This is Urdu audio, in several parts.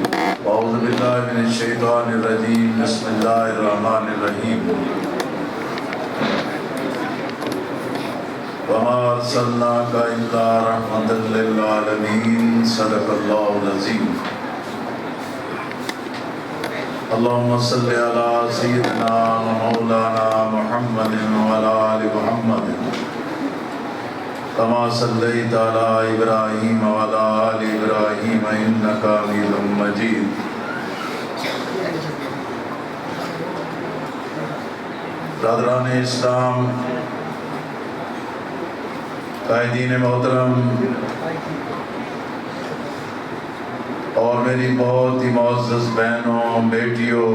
اعوذ باللہ من الشیطان الرجیم بسم اللہ الرحمن الرحیم وما ارسلناک الا رحمتا للعالمین صدق اللہ العظیم اللہم صلی علی سیدنا مولانا محمد وعلی آل محمد کما صلیت علی ابراہیم وعلی آل ابراہیم انک حمید مجید۔ برادران اسلام، قائدین محترم اور میری بہت ہی معزز بہنوں، بیٹیوں،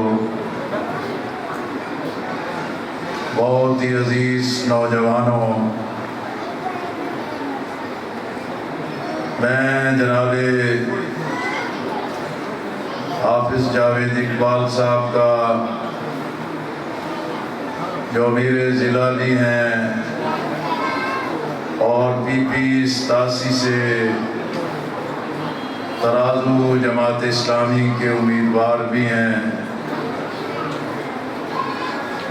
بہت ہی عزیز نوجوانوں، میں جناب حافظ جاوید اقبال صاحب کا جو امیر ضلع بھی ہیں اور پی 87 سے ترازو جماعت اسلامی کے امیدوار بھی ہیں،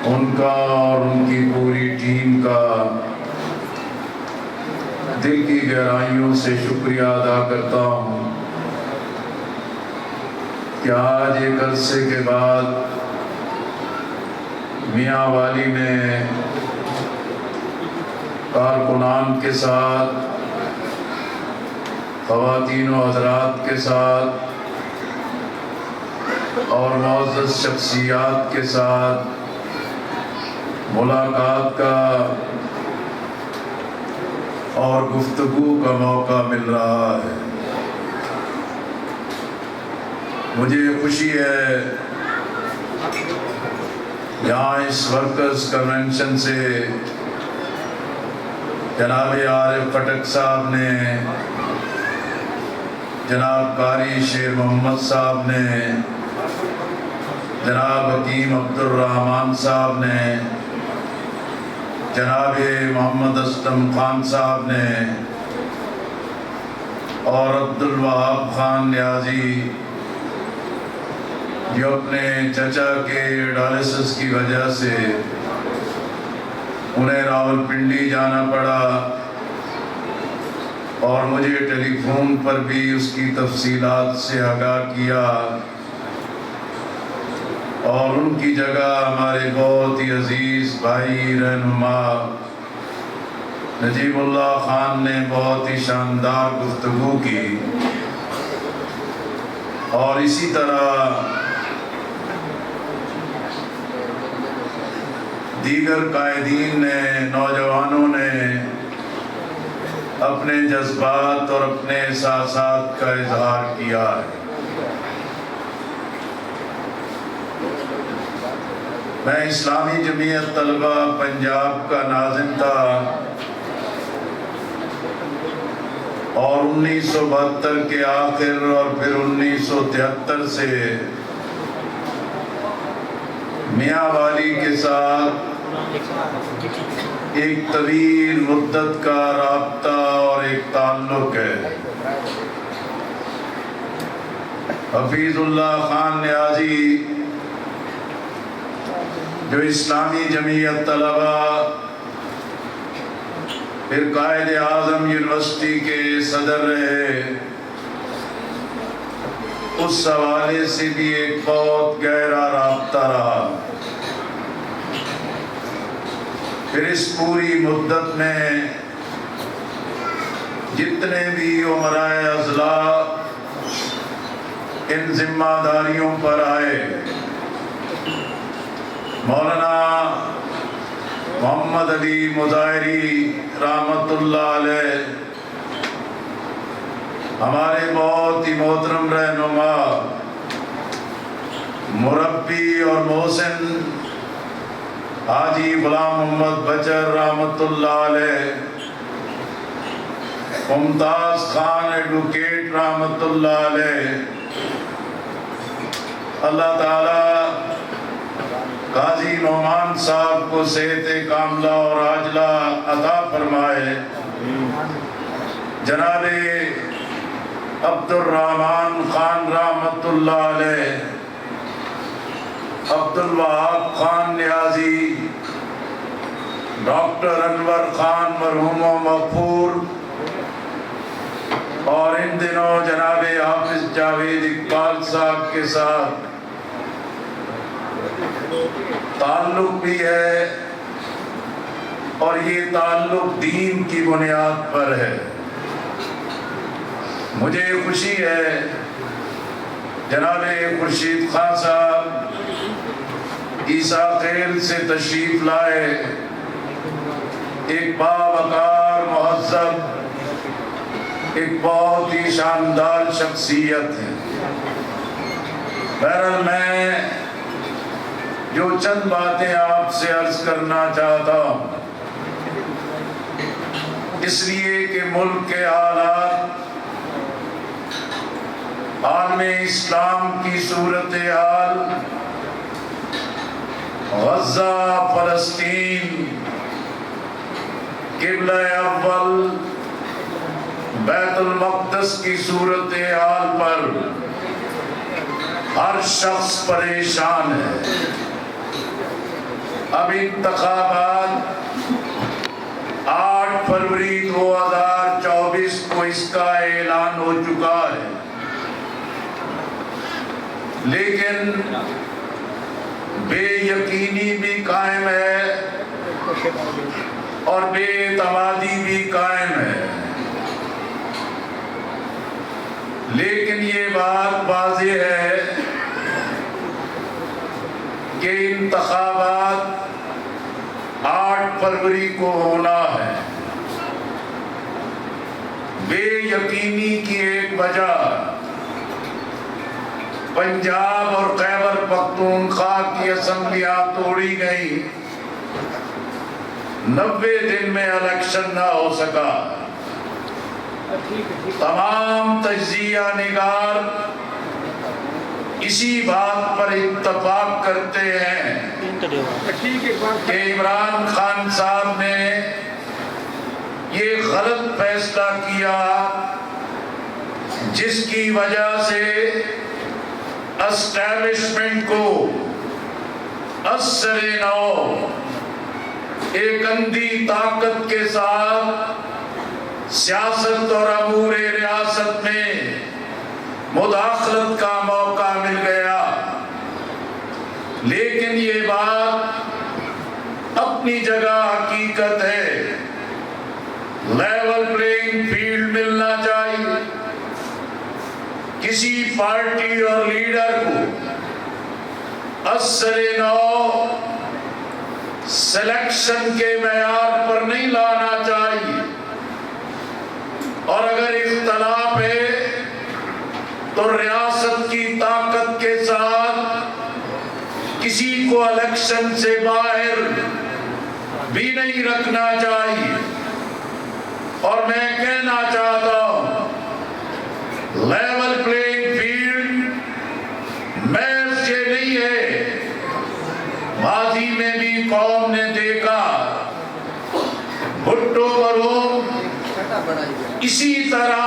ان کا اور ان کی پوری ٹیم کا دل کی گہرائیوں سے شکریہ ادا کرتا ہوں کہ آج ایک عرصے کے بعد میاں والی میں کارکنان کے ساتھ، خواتین و حضرات کے ساتھ اور معزز شخصیات کے ساتھ ملاقات کا اور گفتگو کا موقع مل رہا ہے۔ مجھے خوشی ہے یہاں اس ورکرز کنونشن سے جناب عارف پھٹک صاحب نے، جناب قاری شیر محمد صاحب نے، جناب حکیم عبدالرحمن صاحب نے، جناب محمد اسلم خان صاحب نے اور عبدالوہاب خان نیازی جو اپنے چچا کے ڈائلسس کی وجہ سے انہیں راولپنڈی جانا پڑا اور مجھے ٹیلی فون پر بھی اس کی تفصیلات سے آگاہ کیا، اور ان کی جگہ ہمارے بہت ہی عزیز بھائی رہنما نجیب اللہ خان نے بہت ہی شاندار گفتگو کی، اور اسی طرح دیگر قائدین نے، نوجوانوں نے اپنے جذبات اور اپنے احساسات کا اظہار کیا ہے۔ میں اسلامی جمعیت طلبہ پنجاب کا ناظم تھا اور 1972 کے آخر اور پھر 1973 سے میاں والی کے ساتھ ایک طویل مدت کا رابطہ اور ایک تعلق ہے۔ حفیظ اللہ خان نیازی جو اسلامی جمعیت طلبہ پھر قائد اعظم یونیورسٹی کے صدر رہے، اس حوالے سے بھی ایک بہت گہرا رابطہ رہا۔ پھر اس پوری مدت میں جتنے بھی امرائے اضلاع ان ذمہ داریوں پر آئے، مولانا محمد علی مظاہری رحمت اللہ علیہ، ہمارے بہت ہی محترم رہنما مربی اور محسن حاجی غلام محمد بچر رحمت اللہ علیہ، ممتاز خان ایڈوکیٹ رحمت اللہ علیہ، اللہ تعالی قاضی نعمان صاحب کو صحت کاملہ اور عاجلہ عطا فرمائے، جناب عبد الرحمن خان رحمت اللہ علیہ، عبد الوہاب خان نیازی، ڈاکٹر انور خان مرحوم و مغفور، اور ان دنوں جناب حافظ جاوید اقبال صاحب کے ساتھ تعلق بھی ہے، اور یہ تعلق دین کی بنیاد پر ہے۔ مجھے خوشی ہے جناب خورشید خان صاحب عیسیٰ خیل سے تشریف لائے، ایک باوقار مہذب، ایک بہت ہی شاندار شخصیت ہے۔ بہرحال میں جو چند باتیں آپ سے عرض کرنا چاہتا ہوں، اس لیے کہ ملک کے حالات، عالم اسلام کی صورتحال، غزہ، فلسطین، قبلہ اول، بیت المقدس کی صورتحال پر ہر شخص پریشان ہے۔ اب انتخابات 8 فروری 2024 کو اس کا اعلان ہو چکا ہے، لیکن بے یقینی بھی قائم ہے اور بے اعتمادی بھی قائم ہے۔ لیکن یہ بات واضح ہے کہ انتخابات 8 فروری کو ہونا ہے۔ بے یقینی کی ایک وجہ پنجاب اور خیبر پختونخوا کی اسمبلیاں توڑی گئیں، 90 دن میں الیکشن نہ ہو سکا۔ تمام تجزیہ نگار اسی بات پر اتفاق کرتے ہیں کہ عمران خان صاحب نے یہ غلط فیصلہ کیا، جس کی وجہ سے اسٹیبلشمنٹ کو اثر نو ایک اندھی طاقت کے ساتھ سیاست اور امور ریاست میں مداخلت کا موقع مل گیا۔ لیکن یہ بات اپنی جگہ حقیقت ہے، لیول پلینگ فیلڈ ملنا چاہیے۔ کسی پارٹی اور لیڈر کو اثر نو سلیکشن کے معیار پر نہیں لانا چاہیے، اور اگر اختلاف ہے تو ریاست کی طاقت کے ساتھ کسی کو الیکشن سے باہر بھی نہیں رکھنا چاہیے۔ اور میں کہنا چاہتا ہوں، لیول پلینگ فیلڈ محض یہ نہیں ہے۔ ماضی میں بھی قوم نے دیکھا، بھٹو مرحوم اسی طرح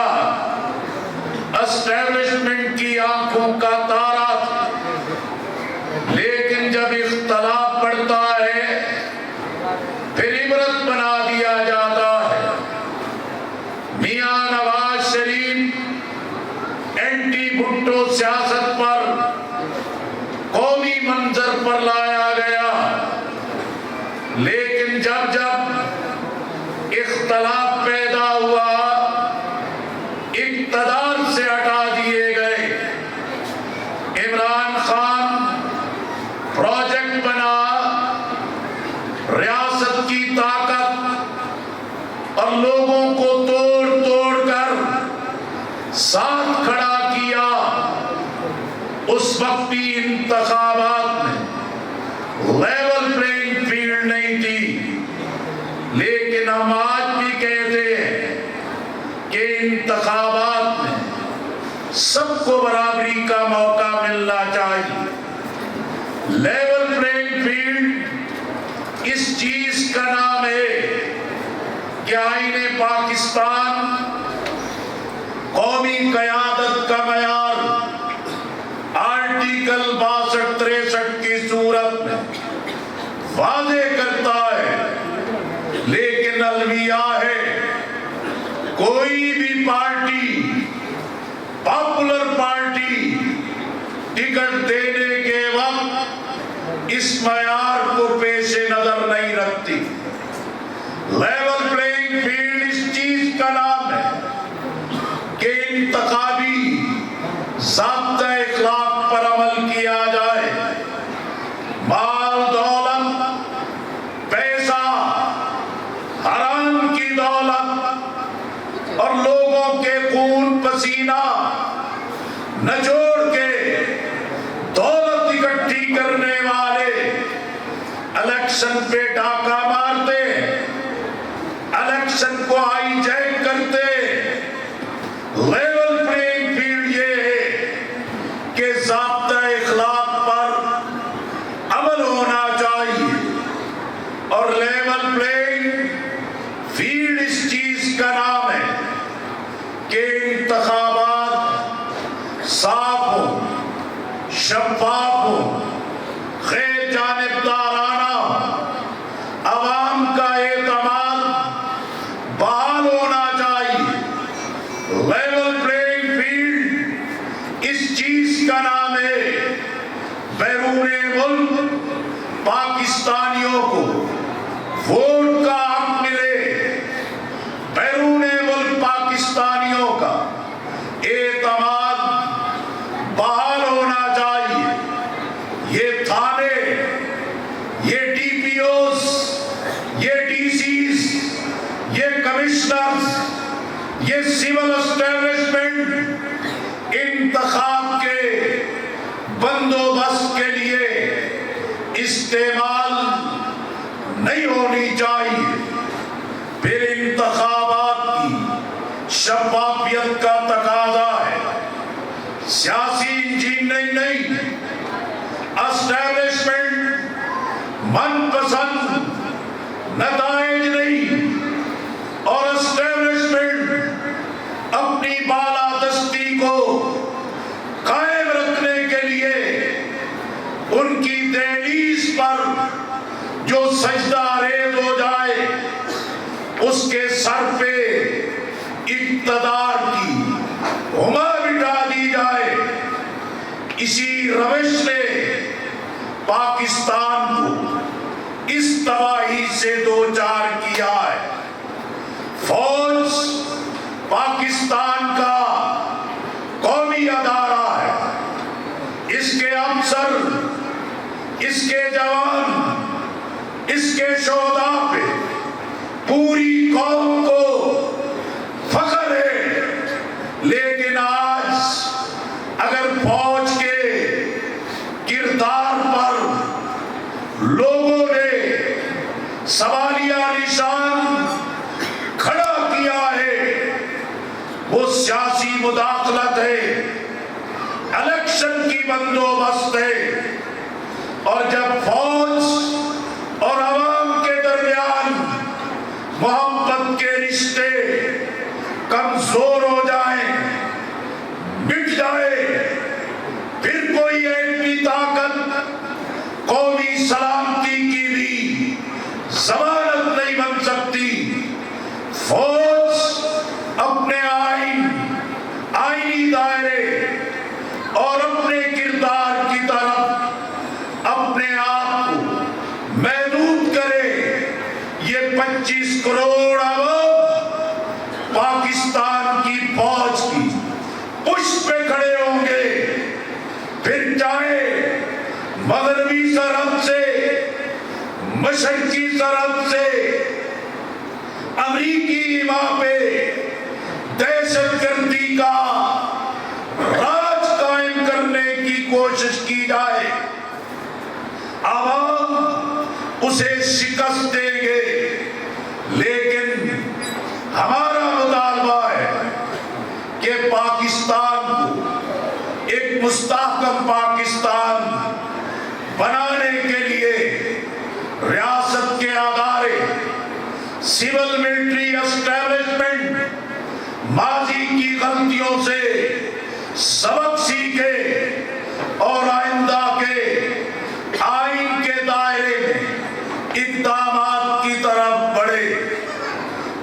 اسٹیبلشمنٹ کی آنکھوں کا تارا تھا، لیکن جب اختلاف بڑھتا ہے پھر عبرت بنا دیا جاتا ہے۔ میاں نواز شریف اینٹی بھٹو سیاست پر قومی منظر پر لایا گیا، لیکن جب اختلاف پیدا ہوا اقتدار سے ہٹا دیے گئے۔ عمران خان پروجیکٹ بنا، ریاست کی طاقت اور لوگوں کو توڑ توڑ کر ساتھ کھڑا کیا۔ اس وقت بھی انتخابات میں لیول پلینگ فیلڈ نہیں تھی، لیکن ہم آج بھی کہتے ہیں کہ انتخابات میں سب کو برابری کا موقع ملنا چاہیے۔ لیول پلینگ فیلڈ اس چیز کا نام ہے کہ آئین پاکستان قومی قیادت کا معیار آرٹیکل 62-63 کی صورت میں واضح کرتا ہے، لیکن المیہ ہے کوئی بھی پارٹی، پاپولر پارٹی ٹکٹ دینے کے وقت اس معیار کو پیش نظر نہیں رکھتی۔ لیول پلینگ فیلڈ اس چیز کا نام ہے کہ انتخابی ضابطہ اخلاق پر عمل کیا جائے، مال دولت، پیسہ، حرام کی دولت اور لوگوں کے خون پسینہ نچوڑ کے دولت اکٹھی کرنے والے الیکشن پہ ڈاکہ مارتے، الیکشن کو ہائی جیک کرتے۔ لیول پلینگ فیلڈ یہ ہے کہ ضابطہ اخلاق پر عمل ہونا چاہیے، اور لیول پلینگ فیلڈ اس چیز کا نام ہے کہ انتخابات صاف ہوں، شفاف ہوں، غیر جانبدارانہ، عوام کا اعتماد بحال ہونا چاہیے۔ لیول پلینگ فیلڈ اس چیز کا نام ہے بیرون ملک پاکستانیوں کو ووٹ کا حق ملے، بیرون ملک پاکستانیوں کا اعتماد بحال ہونا چاہیے۔ یہ تھانے، یہ ڈی پی اوز، یہ ڈی سیز، یہ کمشنرز، یہ سول اسٹیبلشمنٹ انتخاب کے بندوبست کے لیے استعمال نہیں ہونی چاہیے۔ پھر انتخابات کی شفافیت کا تقاضا ہے، سیاسی انجینئرنگ نہیں، اسٹیبلشمنٹ من پسند نتائج نہیں، اور اسٹیبلشمنٹ اپنی بالادستی کو قائم رکھنے کے لیے ان کی دہلیز پر جو سجدہ ریز ہو جائے اس کے سر پہ اقتدار کی ہما بٹھا دی جائے۔ اسی روش نے پاکستان کو اس تباہی سے دوچار کیا ہے۔ فوج پاکستان کا قومی ادارہ ہے، اس کے افسر، اس کے جوان، اس کے شہداء پہ پوری قوم کو فخر ہے۔ لیکن آج اگر فوج کے کردار پر لوگوں نے سوالیہ نشان کھڑا کیا ہے، وہ سیاسی مداخلت ہے، الیکشن کی بندوبست ہے۔ اور جب فوج اور عوام کے درمیان محبت کے رشتے کمزور ہو جائیں، مٹ جائے، پھر کوئی ایٹمی طاقت قومی سلامتی کی بھی ضمانت نہیں بن سکتی۔ فوج اپنے آئینی دائرے اور اپنے کردار کی طرف اپنے آپ کو محدود کرے۔ یہ 25 کروڑ عوام پاکستان کی فوج کی پشت پہ کھڑے ہوں گے، پھر چاہے مغربی سرحد سے، مشرقی سرحد سے امریکی حما پہ دہشت گردی کا راج قائم کرنے کی کوشش کی جائے، عوام اسے شکست دیں گے۔ لیکن ہمارا مطالبہ ہے کہ پاکستان کو ایک مستحکم پاکستان بنانے کے لیے ریاست کے ادارے، سول ملٹری اسٹیبلشمنٹ ماضی کی غلطیوں سبق سیکھے اور آئندہ کے آئین کے دائرے میں اقدامات کی طرف بڑھے۔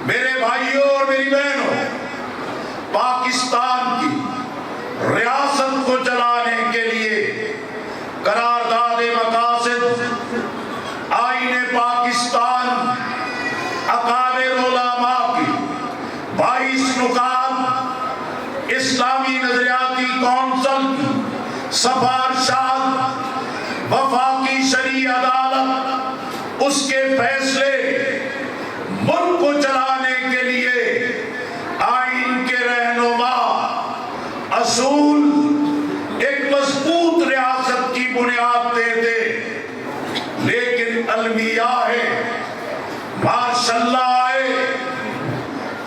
میرے بھائیوں اور میری بہنوں، پاکستان کی ریاست کو چلانے کے لیے قرارداد مقاصد، آئین پاکستان، اکابر علماء کی 22 نکات، اسلامی نظریاتی کونسل کی سفارشات، وفاقی شرعی عدالت، اس کے فیصلے، ملک کو چلانے کے لیے آئین کے رہنما اصول ایک مضبوط ریاست کی بنیاد دیتے۔ لیکن المیہ ہے، ماشاء اللہ آئے،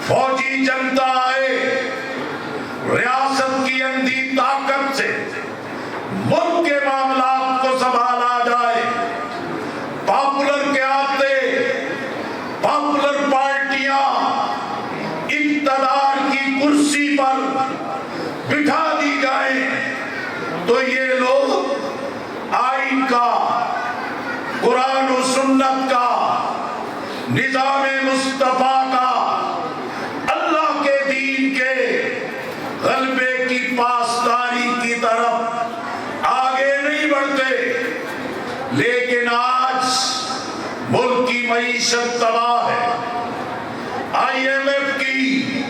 فوجی جنتا آئے، ریاست کی اندھی طاقت سے ملک کے معاملات کو سنبھالا جائے۔ پاپولر کے آتے پاپولر پارٹیاں اقتدار کی کرسی پر بٹھا دی جائیں تو یہ لوگ آئین کا، قرآن و سنت کا، نظام مصطفیٰ کا، اللہ کے دین کے غلبے کی پاسداری کی طرف آگے نہیں بڑھتے۔ لیکن آج ملک کی معیشت تباہ ہے، IMF کی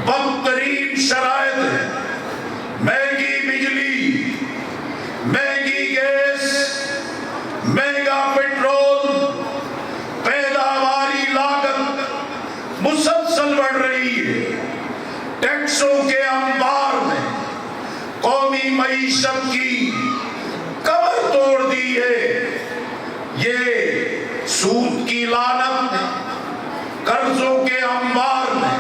بدترین شرائط ہے، مہنگی بجلی، مہنگی گیس، مہنگا پیٹرول، پیداواری لاگت مسلسل بڑھ رہی ہے، ٹیکسوں کے انبار نے قومی معیشت کی کمر توڑ دی ہے۔ یہ سود کی لعنت نے، قرضوں کے انبار نے،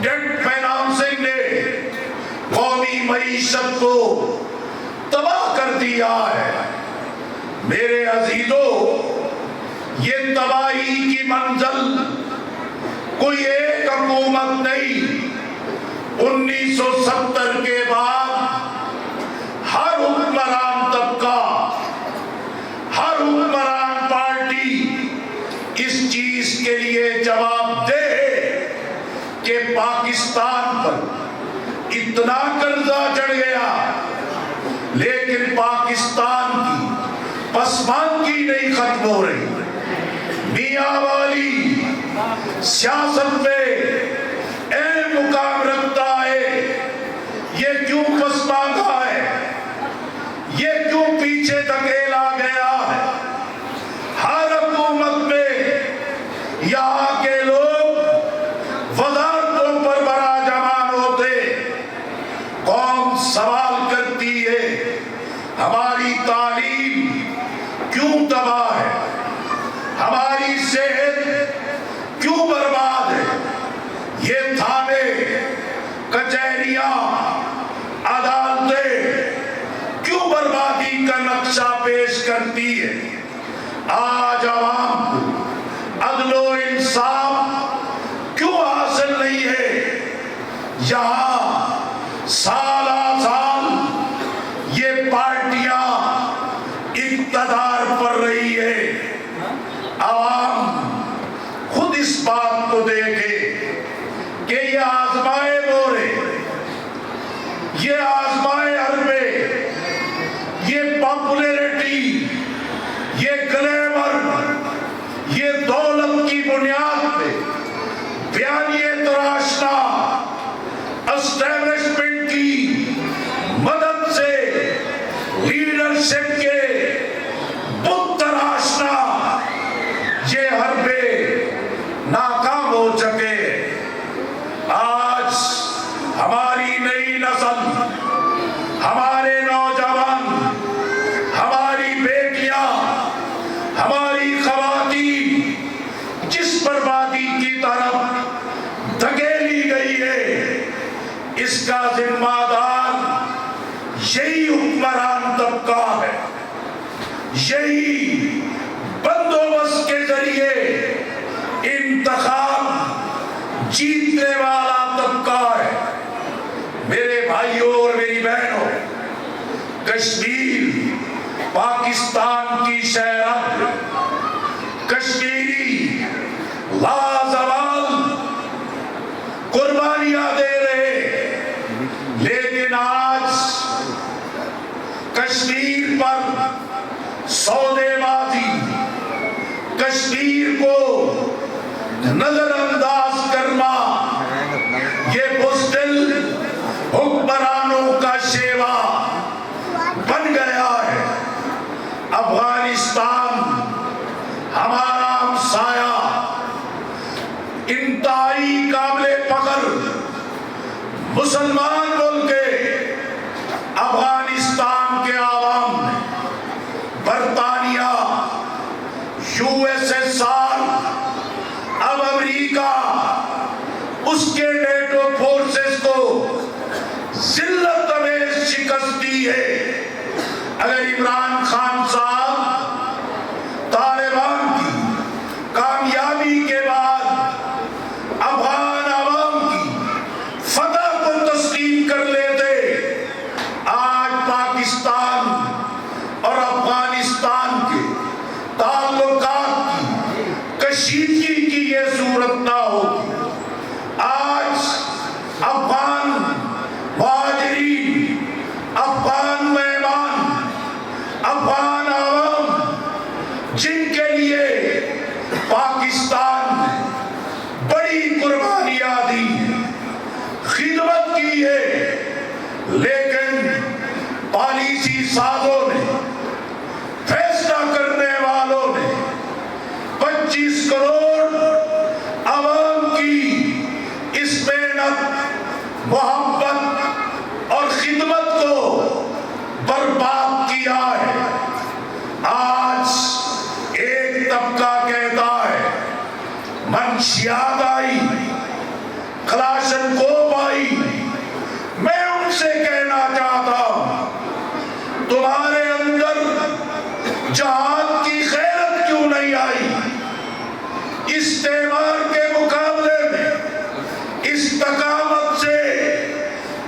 ڈیٹ فائنانسنگ نے قومی معیشت کو تباہ کر دیا ہے۔ میرے عزیزو، یہ تباہی کی منزل کوئی ایک حکومت نہیں، 1970 کے بعد ہر حکمران طبقہ، ہر حکمران پارٹی اس چیز کے لیے جواب دے کہ پاکستان پر اتنا قرضہ چڑھ گیا، لیکن پاکستان کی پسماندگی نہیں ختم ہو رہی۔ میاں والی سیاست میں اہم مقام رکھتا ہے، یہ کیوں پسماندہ ہے، یہ کیوں پیچھے دھکیلا گیا ہے۔ ہر حکومت میں یہاں کے لوگ وزارتوں پر براجمان ہوتے، قوم سوال کرتی ہے ہماری تعلیم کیوں تباہ ہے، ہماری صحت کیوں برباد ہے، یہ تھانے، کچہریاں، عدالتیں کیوں بربادی کا نقشہ پیش کرتی ہے۔ آج عوام کو عدل و انصاف کیوں حاصل نہیں ہے؟ یہاں سالہ سال یہ پارٹیاں اقتدار پر رہی ہے۔ عوام خود اس بات کو دیکھے کہ یہ آزمائے مورے، یہ آزمائے حربے، یہ پاپولیرٹی، یہ گلیمر، یہ دولت کی بنیاد پہ بیانیے تراشنا، اسٹیبلشمنٹ کی مدد سے لیڈرشپ کے بت تراشنا، یہ حربے ناکام ہو چکے۔ آج ہماری نئی نسل، ہمارے نوجوان، ہماری بیٹیاں، ہماری خواتین جس بربادی کی طرف دھکیلی گئی ہے، اس کا ذمہ دار یہی حکمران طبقہ ہے، یہی بندوبست کے ذریعے انتخاب جیتنے والا طبقہ ہے۔ میرے بھائیوں اور کشمیر پاکستان کی شہرت، کشمیری لازوال قربانیاں دے رہے، لیکن آج کشمیر پر سودے بازی، کشمیر کو نظر انداز کرنا، یہ بزدل حکمرانوں کا شیوا بن گیا ہے۔ افغانستان ہمارا ہمسایہ، انتہائی قابل فخر مسلمان ملک ہے۔ افغانستان کے عوام نے برطانیہ، USSR، اب امریکہ، اس کے نیٹو فورسز کو ذلت آمیز شکست دی ہے۔ اگر عمران خان صاحب طالبان کی کامیابی کے بعد افغان عوام کی فتح کو تسلیم کر لیتے، آج پاکستان اور افغانستان کے تعلقات کی کشیدگی کی یہ صورت نہ ہوگی۔ آج افغان مہاجرین، افغان مہمان، افغان عوام، جن کے لیے پاکستان نے بڑی قربانیاں دی ہیں، خدمت کی ہے، لیکن پالیسی سازوں نے، فیصلہ کرنے والوں نے 25 کروڑ عوام کی اس محنت، محبت اور خدمت کو برباد کیا ہے۔ آج ایک طبقہ کہتا ہے منشیات آئی، کلاشنکوف آئی۔ میں ان سے کہنا چاہتا ہوں، تمہارے اندر جہاد کی غیرت کیوں نہیں آئی؟ استعمار کے مقابلے میں استقامت سے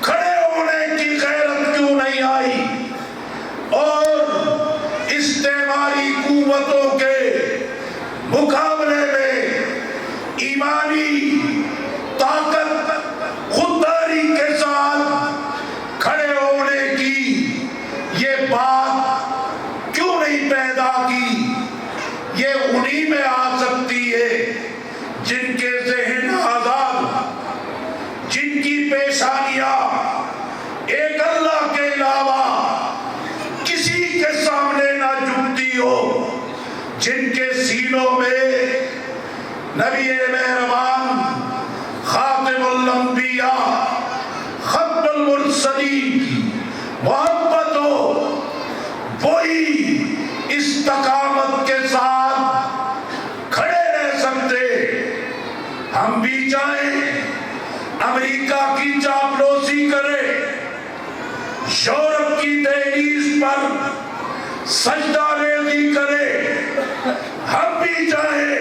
کھڑے ہونے کی غیرت کیوں نہیں آئی؟ اور استعماری قوتوں کے مقابلے میں ایمانی طاقت، خودداری کے ساتھ کھڑے ہونے کی یہ بات کیوں نہیں پیدا کی؟ یہ انہی میں آ سکتی ہے جن کے ذہن آزاد، جن کی پیشانیاں ایک اللہ کے علاوہ کسی کے سامنے نہ جھکتی ہو، جن کے سینوں میں نبی مہربان، خاتم الانبیاء، ختم المرسلین کی محبت ہو، وہی استقامت کے ساتھ کھڑے رہ سکتے۔ ہم بھی چاہیں امریکہ کی چاپلوسی کرے، یورپ کی دہلیز پر سجدہ ریزی کرے، ہم بھی چاہیں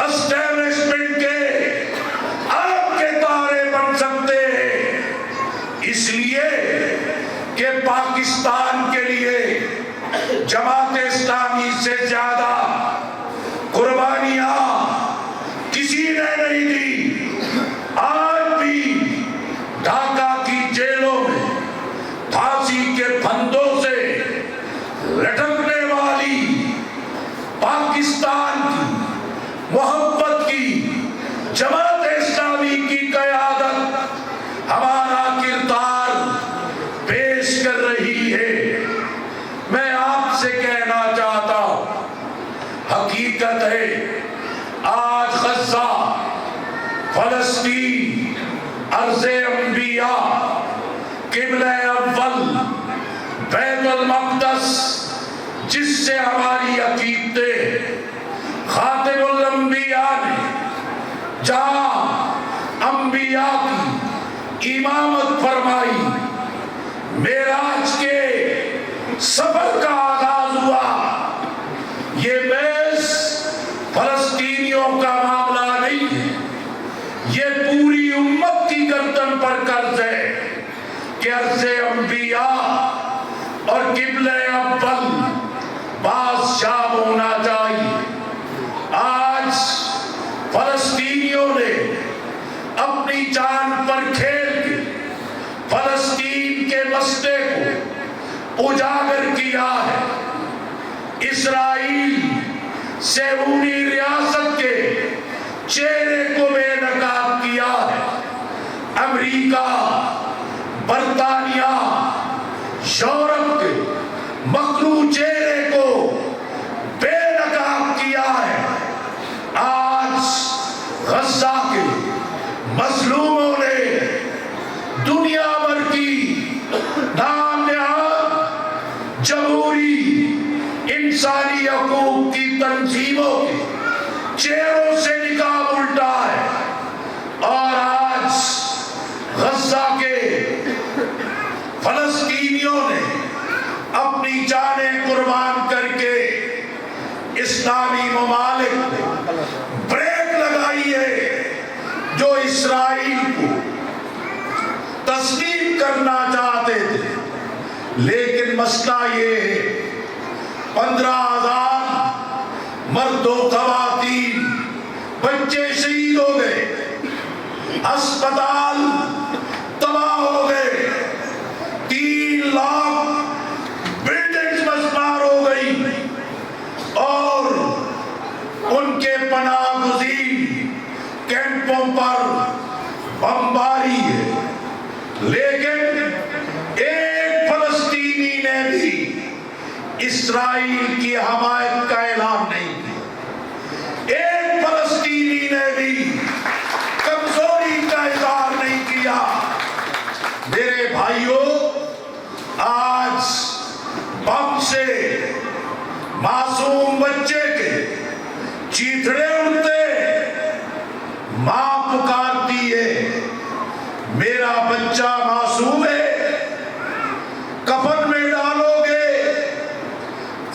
اسٹیبلشمنٹ کے آپ کے تارے بن سکتے ہیں، اس لیے کہ پاکستان کے لیے جماعت اسلامی سے زیادہ قربانیاں کسی نے نہیں دی۔ آج بھی ڈھاکہ کی جیلوں میں پھانسی کے پھندوں سے لٹکنے والی پاکستان کی محبت کی جماعت اسلامی کی قیادت ہمارا کردار پیش کر رہی ہے۔ میں آپ سے کہنا چاہتا ہوں، حقیقت ہے آج غزہ، فلسطین، ارض انبیاء، قبلہ اول، بیت المقدس، جس سے ہماری عقیدے خاتم الانبیاء نے، جہاں انبیاء کی امامت فرمائی، معراج کے سفر کا آغاز ہوا، یہ محض فلسطینیوں کا معاملہ نہیں ہے، یہ پوری امت کی گردن پر قرض ہے کہ عرض انبیاء قبلہ اول باز شام ہونا چاہیے۔ آج فلسطینیوں نے اپنی جان پر کھیل کے فلسطین کے مسئلے کو اجاگر کیا ہے۔ اسرائیل صہیونی ریاست کے چہرے کو بے نقاب کیا ہے۔ امریکہ، برطانیہ، یورپ کے مخلوع چہرے کو بے نقاب کیا ہے۔ آج غزہ کے مظلوموں نے دنیا بھر کی نام نہاد جمہوری انسانی حقوق کی تنظیموں کے چہروں سے نقاب الٹا ہے، اور آج غزہ کے فلسطینیوں نے اپنی جانیں قربان کر کے اسلامی ممالک کو بریک لگائی ہے جو اسرائیل کو تسلیم کرنا چاہتے تھے۔ لیکن مسئلہ یہ ہے 15,000 مرد و خواتین بچے شہید ہو گئے، اسپتال تباہ ہو گئے، 3 لاکھ بلڈنگز مسمار ہو گئی، اور ان کے پناہ گزین کیمپوں پر بمباری ہے۔ لیکن ایک فلسطینی نے بھی اسرائیل کی حمایت کا اعلان نہیں کیا، ایک فلسطینی نے بھی کمزوری کا اظہار نہیں کیا۔ میرے بھائیوں، آج بم سے معصوم بچے کے چیتڑے اڑتے، ماں پکارتی ہے میرا بچہ معصوم ہے، کفن میں ڈالو گے،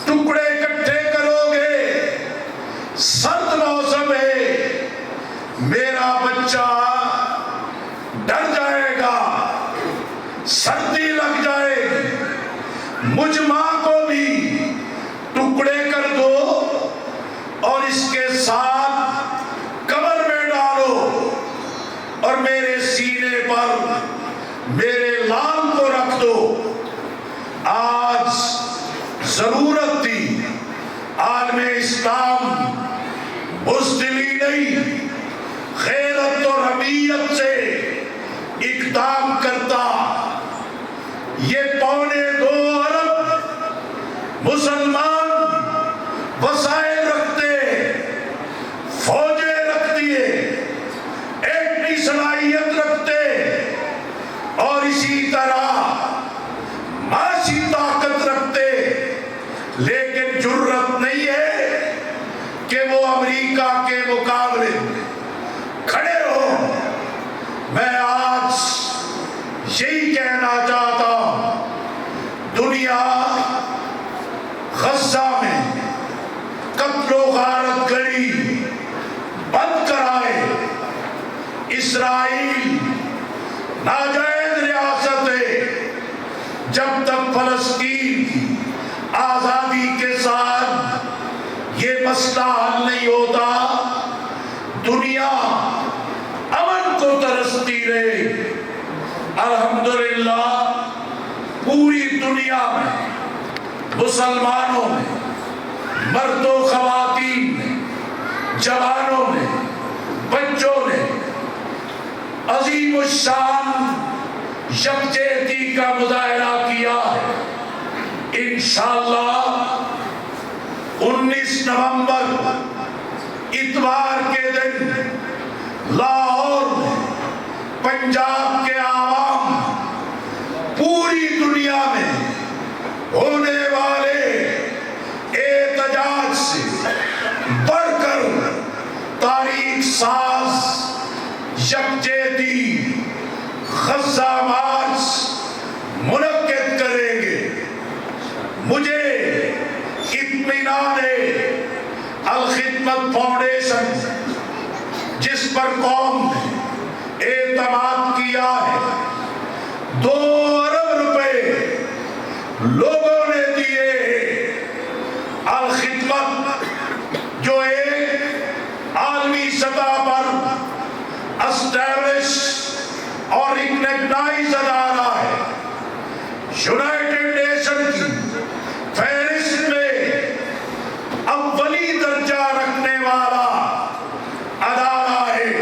ٹکڑے اکٹھے کرو گے، سرد موسم ہے، میرا بچہ ڈر جائے گا، سردی لگ جائے گی، مجھ ماں کو بھی ٹکڑے کر دو اور اس کے ساتھ قبر میں ڈالو، اور میرے سینے پر میرے لال کو رکھ دو۔ آج ضرورت تھی عالم اسلام بزدلی نہیں، غیرت اور حمیت سے اقدام کرتا۔ یہ 2.25 ارب مسلمان وسائل رکھتے، فوجیں رکھتی ہے، ایٹمی صلاحیت رکھتے، اور اسی طرح معاشی طاقت رکھتے، لیکن جرت نہیں ہے کہ وہ امریکہ کے مقابلے کھڑے ہو۔ میں آج یہی کہنا چاہتا ہوں، دنیا غزہ میں قتل و غارت گری بند کرائے۔ اسرائیل ناجائز ریاست ہے، جب تک فلسطین کی آزادی کے ساتھ یہ مسئلہ حل نہیں ہوتا، دنیا امن کو ترستی رہے۔ الحمدللہ پوری دنیا میں مسلمانوں نے، مرد و خواتین نے، جوانوں نے، بچوں نے عظیم الشان یکجہتی کا مظاہرہ کیا ہے۔ انشاءاللہ 19 نومبر اتوار کے دن لاہور میں پنجاب کے عوام پوری دنیا میں ہونے والے احتجاج سے بڑھ کر تاریخ ساز یکجہتی غزہ مارچ منعقد کریں گے۔ مجھے اطمینان ہے الخدمت فاؤنڈیشن جس پر قوم نے اعتماد کیا ہے، 2 ارب روپے لوگوں نے الخدمت جو ایک عالمی سطح پر اسٹیبلش اور ریکگنائز ادارہ ہے، یونائٹڈ نیشن کی فہرست میں اولی درجہ رکھنے والا ادارہ ہے۔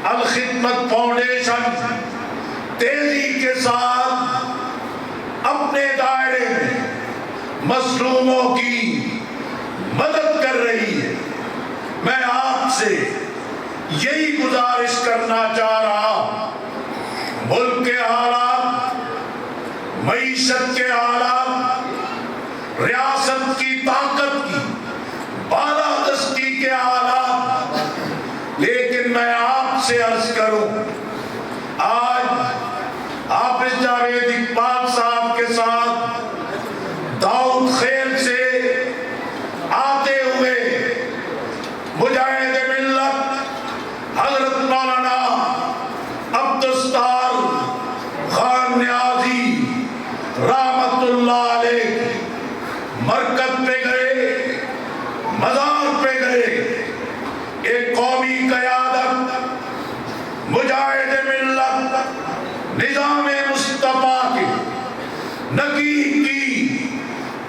الخدمت فاؤنڈیشن تیزی کے ساتھ اپنے دائرے میں مظلوموں کی مدد کر رہی ہے۔ میں آپ سے یہی گزارش کرنا چاہ رہا ہوں، ملک کے حالات، معیشت کے حالات، ریاست کی طاقت کی بالادستی کے حالات، لیکن میں آپ سے عرض کروں، آج حافظ جاوید اقبال صاحب کے ساتھ داؤد خیل سے آتے ہوئے مجاہد ملت حضرت مولانا عبدالستار خان نیازی رحمت اللہ علیہ مرکز پہ گئے، مزار پہ گئے، ایک قومی قیادت مجاہد ملت نظام مصطفیٰ کے نگین کی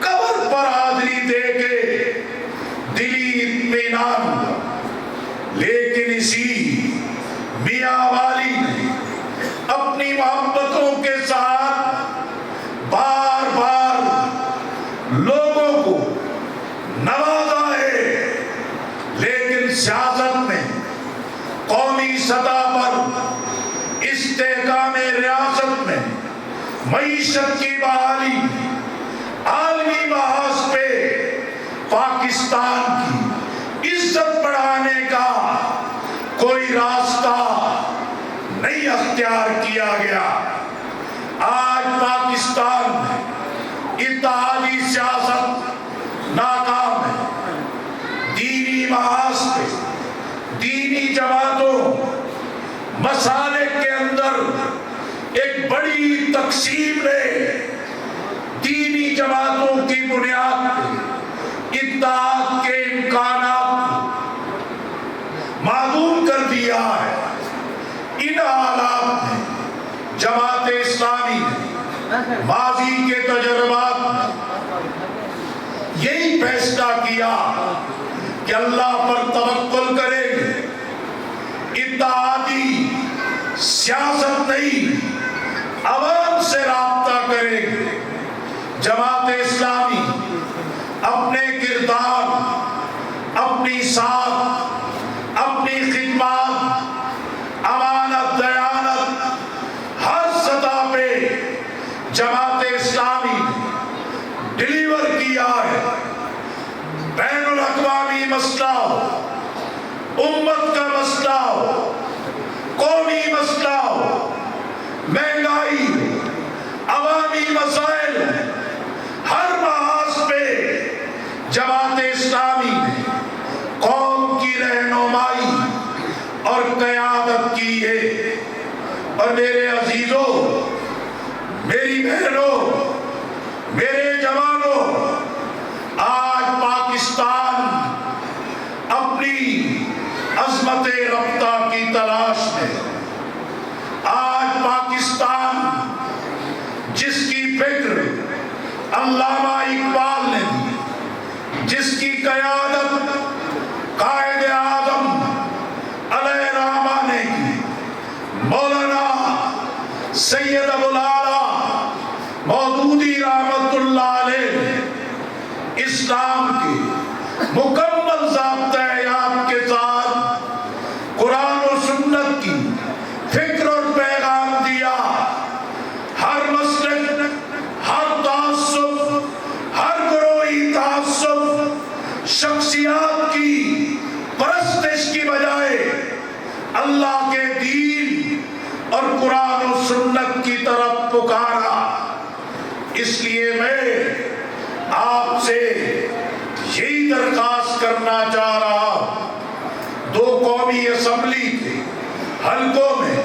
قبر پر حاضری دے کے دلی اطمینان، لیکن اسی میاں والی نے اپنی محبتوں کے ساتھ بار بار لوگوں کو نوازا ہے، لیکن سیاست میں قومی سطح پر استحکام ریاست میں معیشت کی بحالی، عالمی محاذ پہ پاکستان کی عزت بڑھانے کا کوئی راستہ نہیں اختیار کیا گیا۔ آج پاکستان میں اتحادی سیاست ناکام ہے۔ دینی محاذ پہ دینی جماعتوں مسالک کے اندر ایک بڑی تقسیم نے دینی جماعتوں کی بنیاد پہ اتحاد کے امکانات معدوم کر دیا ہے۔ ان حالات میں جماعت اسلامی نے ماضی کے تجربات میں یہی فیصلہ کیا کہ اللہ پر توکل کریں گے، اتحادی سیاست نہیں، عوام سے رابطہ کریں گے۔ جماعت اسلامی اپنے کردار، اپنی ساتھ، اپنی خدمات، امانت دیانت، ہر سطح پہ جماعت اسلامی نے ڈیلیور کیا ہے۔ بین الاقوامی مسئلہ ہو، امت کا مسئلہ ہو، قومی مسئلہ ہو، مہنگائی ہو، عوامی مسائل، ہر محاذ پہ جماعت اسلامی نے قوم کی رہنمائی اور قیادت کی ہے۔ اور میرے عزیزوں، میری بہنوں، میرے جوانوں، آج پاکستان اپنی عظمت رفتہ کی تلاش میں، آج پاکستان جس کی فکر علامہ اقبال نے دی، جس کی قیادت قائد اعظم علیہ رحمہ نے کی، مولانا سید ابوالعلا مودودی رحمت اللہ علیہ، اسلام کی مکمل ضابطۂ حیات کے ساتھ قرآن و سنت کی فکر اور پیغام دیا۔ ہر مسلک، ہر تعصب، ہر گروہی تعصب، شخصیات کی پرستش کی بجائے اللہ کے دین اور قرآن و سنت کی طرف پکارا۔ اس لیے میں آپ سے یہی درخواست کرنا چاہ رہا ہوں، دو قومی اسمبلی کے حلقوں میں،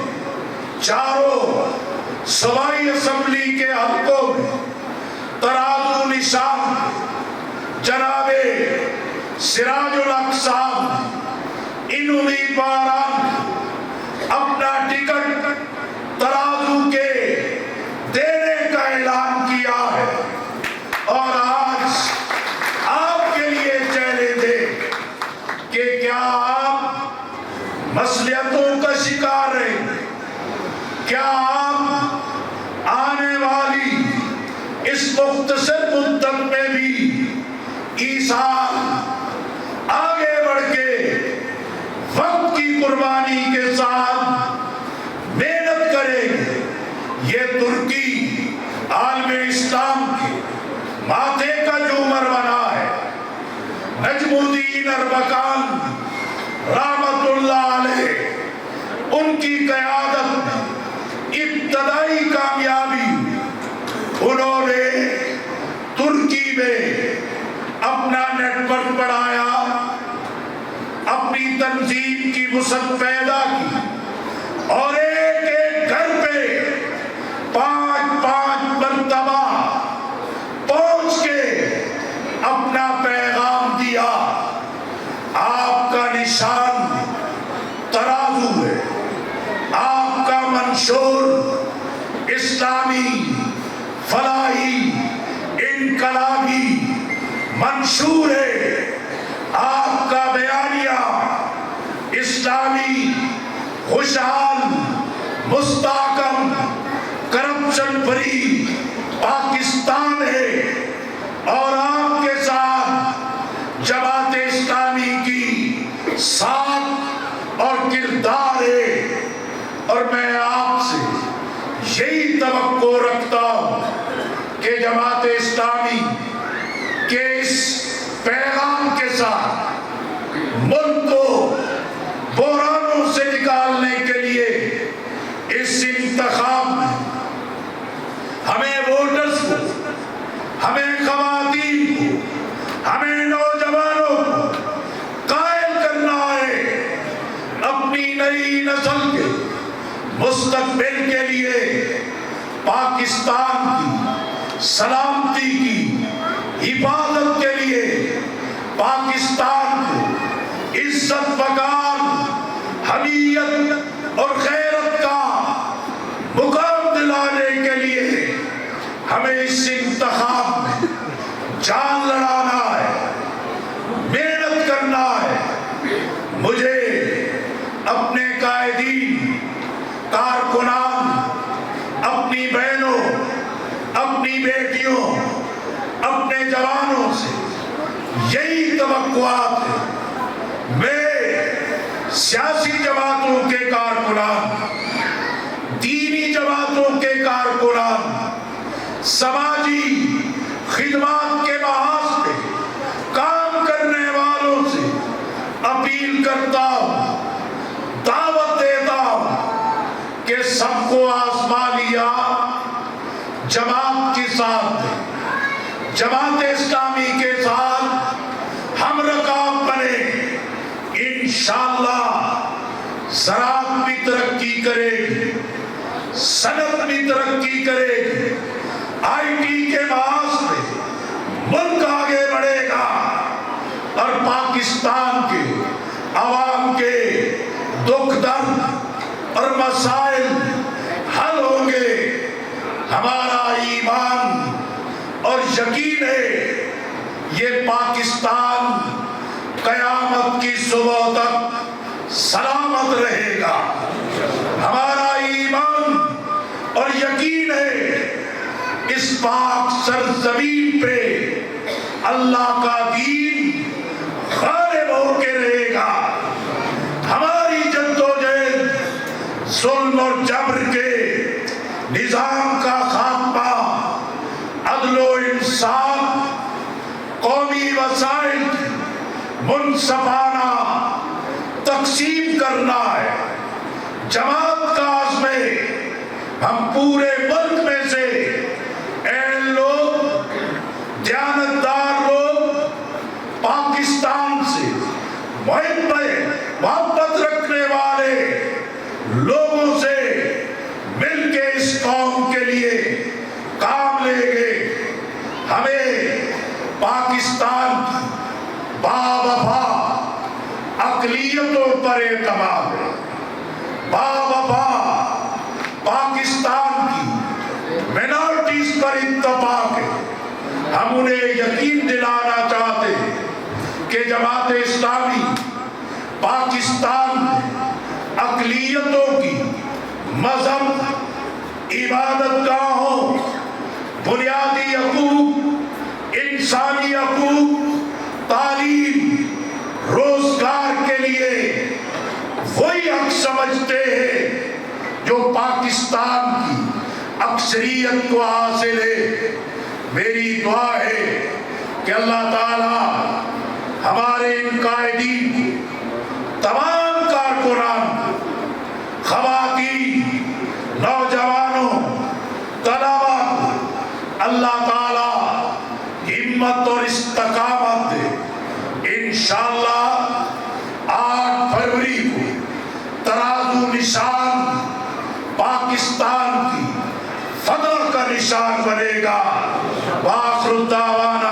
چاروں صوبائی اسمبلی کے حلقوں میں ترازو نشان جناب سراج الحق صاحب ان امیدواران اپنا ٹکٹ ترازو کے دینے کا اعلان کیا ہے، اور آج آپ کے لیے چیلنج ہے کہ کیا آپ مصلحتوں کا شکار ہیں؟ کیا آپ آنے والی اس مختصر مدت میں بھی ایثار آگے بڑھ کے وقت کی قربانی کے ساتھ محنت کریں گے؟ یہ ترکی عالم اسلام کے ماتھے کا جومر بنا ہے۔ نجم الدین اربکان رحمت اللہ علیہ، ان کی قیادت میں ابتدائی کامیابی، انہوں نے ترکی میں اپنا نیٹ ورک بڑھایا، اپنی تنظیم کی وسعت پیدا کی، اور ایک ایک گھر پہ 5 مرتبہ پہنچ کے اپنا پیغام دیا۔ آپ کا نشان ترازو ہے، آپ کا منشور اسلامی فلاحی انقلابی منشور ہے، آپ کا بیانیہ اسلامی خوشحال مستحکم کرپشن فری پاکستان ہے، اور آپ کے ساتھ جماعت اسلامی کی ساتھ اور کردار ہے، اور میں آپ سے یہی توقع رکھتا ہوں کہ جماعت اسلامی کے اس پیغام کے ساتھ ملک کو بحرانوں سے نکالنے کے لیے اس انتخاب میں ہمیں ووٹرز کو، ہمیں خواتین کو، ہمیں نوجوانوں کو قائل کرنا ہے اپنی نئی نسل کے مستقبل کے لیے، پاکستان کی سلامتی کی حفاظت کے لیے، پاکستان کو عزت وقار، حمیت اور غیرت کا مقام دلانے کے لیے ہمیں اس انتخاب میں جان لڑانا ہے، محنت کرنا ہے۔ مجھے اپنے قائدین، کارکنان، اپنی بہنوں، اپنی بیٹیوں، اپنے جوانوں سے یہی توقعات ہے۔ میں سیاسی جماعتوں کے کارکنان، دینی جماعتوں کے کارکنان، سماجی خدمات کے محاذ پہ کام کرنے والوں سے اپیل کرتا ہوں، دعوت دیتا ہوں کہ سب کو آزمائیہ جماعت کے ساتھ، جماعت اسلامی کے ساتھ ہم رکاب بنے، انشاءاللہ زراعت بھی ترقی کرے گی، صنعت بھی ترقی کرے گی، آئی ٹی کے محاذ پہ ملک آگے بڑھے گا، اور پاکستان کے عوام کے دکھ درد اور مسائل حل ہوں گے۔ ہمارا ایمان اور یقین ہے یہ پاکستان قیامت کی صبح تک سلامت رہے گا۔ ہمارا ایمان اور یقین ہے اس پاک سرزمین پہ اللہ کا دین غالب ہو کے رہے گا۔ ہماری جدوجہد ظلم اور جبر کے نظام کا خاتمہ، عدل و انصاف، قومی وسائل منصفانہ تقسیم کرنا ہے۔ جماعت کا عزم ہے ہم پورے ملک میں سے اہل لوگ، دیانتدار لوگ، پاکستان سے محبت رکھنے والے لوگوں سے مل کے اس قوم کے لیے کام لیں گے۔ ہمیں پاکستان باوفا اقلیتوں پر اعتماد ہے، باوفا پاکستان کی مینارٹیز پر اتفاق ہے۔ ہم انہیں یقین دلانا چاہتے ہیں کہ جماعت اسلامی پاکستان میں اقلیتوں کی مذہب، عبادت گاہوں، بنیادی حقوق، انسانی حقوق، تعلیم، روزگار کے لیے وہی حق سمجھتے ہیں جو پاکستان کی اکثریت کو حاصل ہے۔ میری دعا ہے کہ اللہ تعالی ہمارے ان قائدین کو، تمام کارکنان، خواتین، نوجوانوں، طلباء کو اللہ تعالی ہمت اور استقامت دے۔ انشاءاللہ 8 فروری کو ترازو نشان پاکستان کی فتح کا نشان بنے گا۔ وآخر دعوانا